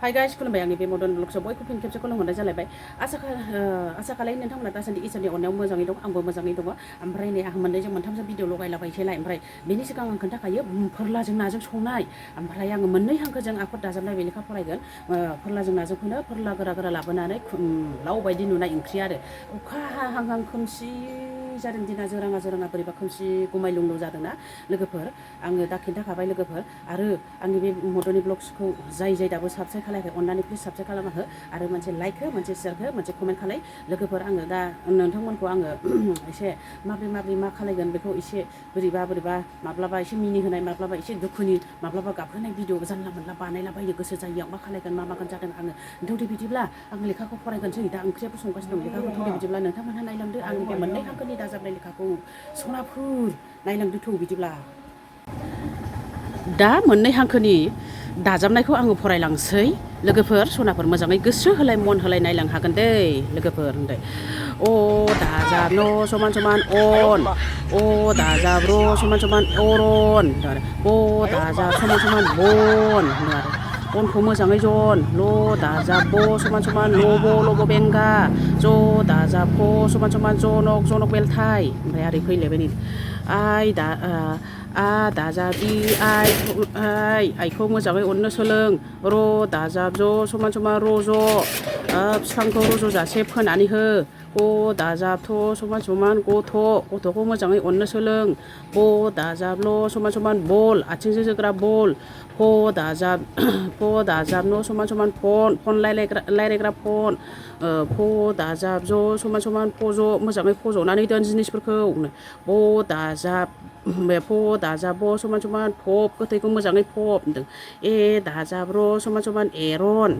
hi guys खुलुमबाय आंनि बे मदन ब्लग्सआव बयखौबो फिन खेबसे खुलुमहरनाय जालायबाय आसा खालायो नोंथांमोना दासान्दि इसोरनि अननायाव मोजाङै दं आंबो मोजाङै दङ ओमफ्राय नै आं मोननैजों मोनथामसो भिडिअ लगायलाबायसैलाय ओमफ्राय बेनि सिगां आं खोन्थाखायो फोरलाजों नाजों संनाय ओमफ्राय आङो मोननै हांखोजों आखर दाजाबनाय बे लेखा फरायगोन फोरलाजों नाजोंखौनो फोरला गोरा गोरा लाबोनानै लाव बायदि नुनाय ओंख्रि आरो अखा हाहां खोमसि जादों दिना जोराङा बोरैबा खोमसि गुमायलुंलु जादोंना लोगोफोर आङो दा खिन्थाखाबाय लोगोफोर आरो आंनि बे मदननि ब्लग्सखौ जाय दाबो साबस्क्राइब खालायाखै अननानै प्लिज साबस्क्राइब खालामना हो आरो मोनसे लाइक हो मोनसे शेयार हो मोनसे कमेन्ट खालाय लोगोफोर आङो दा नोंथांमोनखौ आङो एसे माब्रै मा खालायगोन बेखौ एसे बोरैबा माब्लाबा एसे मिनि होनाय माब्लाबा एसे दुखुनि माब्लाबा गाबहोनाय भिडिअ जानला मोनला बानायलाबायनो गोसो जायो मा खालायगोन मा मागोन जादों आङो थौदे बिदिब्ला आं लेखाखौ फरायगोनसै दा ओंख्रियाबो संगासिनो दं लेखाखौ थौदे बिदिब्ला नोंथांमोनहा नायलांदो आंनि बे मोननै हांखोनि दाजाबनाय लेखाखौ सनाफोर नायलांदो थौ बिदिब्ला दा मोननै हांखोनि दाजाबनायखौ आङो फरायलांसै लोगोफोर सनाफोर मोजाङै गोसो होलाय मन होलाय नायलां हागोन दै लोगोफोर होनदो अ दाजाब न समान समान अन अ दाजाब र समान समान अरन अ दाजाब समान समान बन आरो बनखौ मोजाङै जन ल दाजाब ब समान समान लब बेंगा ज दाजाब ख समान समान जनक बेलथाय ओमफ्राय आरै फैलायबाय नै आ दाजाब इ आइखौ मोजाङै अननो सोलों र दाजाब ज समान समान रज बिफांखौ रज'जासे फोनानै हो ग दाजाब थ समान समान गथ'खौ मोजाङै अननो सोलों ब दाजाब ल समान समान बल आथिंजों जोग्रा बल फ दाजाब न समान समान फन रायलायग्रा फन फ दाजाब ज समान समान फज मोजाङै फज'नानै दोन जिनिसफोरखौ ब दाजाब फ दाजाब ब समान समान फब गोथैखौ मोजाङै फब होनदों ए दाजाब र समान समान एरन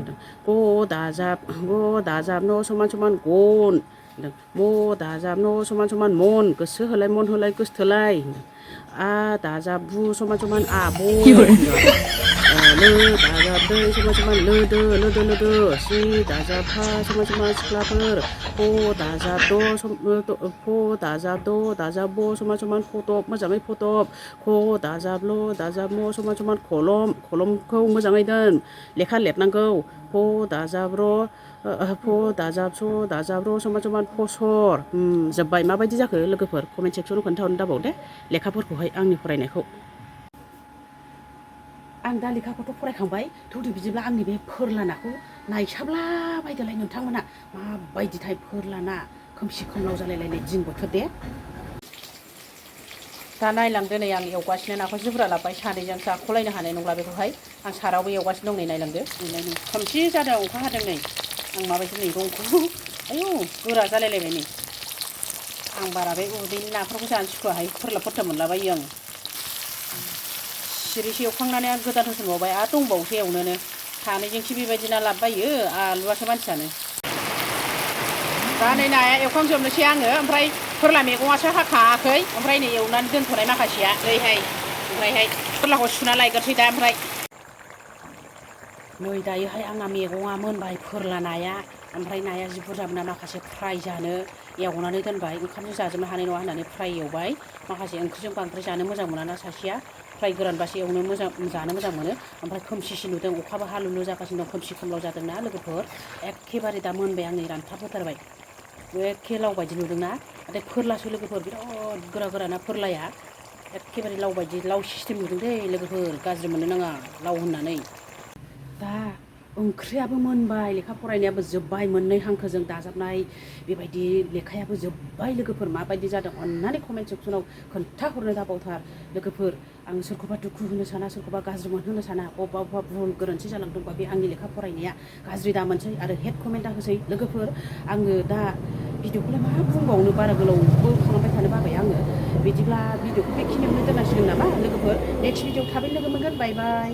ग दाजाब न समान समान गन म दाजाब न समान समान मन गोसो होलाय मन होलाय गोसोथोलाय आ दाजाब बु समान समान आब ल दाजाब दै समान समान लोदो सि दाजाब फा समान समान सिख्लाफोर फ दाजाब दाजाब ब समान समान फटब मोजाङै फटब ख दाजाब ल दाजाब म समान समान खलमखौ मोजाङै दोन लेखा लिरनांगौ फ दाजाब स दाजाब र समान समान फसर जोब्बाय माबायदि जाखो लोगोफोर कमेन्ट सेक्सनाव खोन्थाहरनो दाबाव दे लेखाफोरखौहाय आंनि फरायनायखौ आं दा लेखाखौथ' फरायखांबाय थौदो बिदिब्ला आंनि बे फोरला नाखौ नायसाबला बायदोलाय नोंथांमोना माबायदिथाय फोरला ना खोमसि खोमलाव जालायलायनाय दिन बोथोर दे दा नायलांदो नै आं एवगासिनो नाखौ जि बुरजा लाबोबाय सानैजों जाख'लायनो हानाय नंला बेखौहाय आं सारावबो एवगासिनो दं नै नायलांदो खोमसि जादों अखा हादों नै आं माबायदि मैगंखौ आयौ गोरा जालायलायबाय नै आं बारा बे उदैनि नाफोरखौ जानो सुखुवाहाय फोरलाफोरथा मोनलाबायो आं सिरिसे एवखांनानै आं गोदान होसनबावबाय आरो दंबावोसो एवनोनो सानैजोंसो बेबायदि ना लाबोबायो आलुआसो मानसियानो दा नै नाया एवखांजोबनोसै आङो ओमफ्राय फोरला मैगङासो हाखाङाखै ओमफ्राय नै एवनानै दोनथ'नाय माखासेया ओमफ्रायहाय फोरलाखौ सुना लायग्रोसै दा ओमफ्राय नै दायोहाय आंना मैगङा मोनबाय फोरला नाया ओमफ्राय नाया जि बुरजामोना माखासे फ्राय जानो एवनानै दोनबाय ओंखामजों जाजोबनो हानाय नङा होननानै फ्राय एवबाय माखासे ओंख्रिजों बांद्राय जानो मोजां मोना ना सासेया फ्राय गोरानबासो एवनो जानो मोजां मोनो ओमफ्राय खोमसिसि नुदों अखाबो हालुलु जागासिनो दं खोमसि खोमलाव जादोंना लोगोफोर एखेबारे दा मोनबाय आंनि रानथाब होथारबाय एखे लाव बायदि नुदोंना नाथाय फोरलासो लोगोफोर बिराद गोरा ना फोरलाया एखेबारे लाव बायदि लाव सिस्टेम नुदों दे लोगोफोर गाज्रि मोननो नाङा लाव होननानै दा ओंख्रियाबो मोनबाय लेखा फरायनायाबो जोब्बाय मोननै हांखोजों दाजाबनाय बेबायदि लेखायाबो जोब्बाय लोगोफोर माबायदि जादों अननानै कमेन्ट सेक्सनाव खोन्थाहरनो दाबावथार लोगोफोर आं सोरखौबा दुखु होनो साना सोरखौबा गाज्रि मोनहोनो साना बबेबा भुल गोरोन्थि जालांदोंबा बे आंनि लेखा फरायनाया गाज्रि दामोनसै आरो हेड कमेन्टआ होसै लोगोफोर आङो दा भिडिअखौलाय मा बुंबावनो बारा गोलावबो खालामबाय थानो बाबाय आङो बिदिब्ला भिडिअखौ बेखिनियावनो दोननांसिगोन नामा लोगोफोर नेक्स्ट भिडिअ थाबैनो लोगो मोनगोन बाय बाय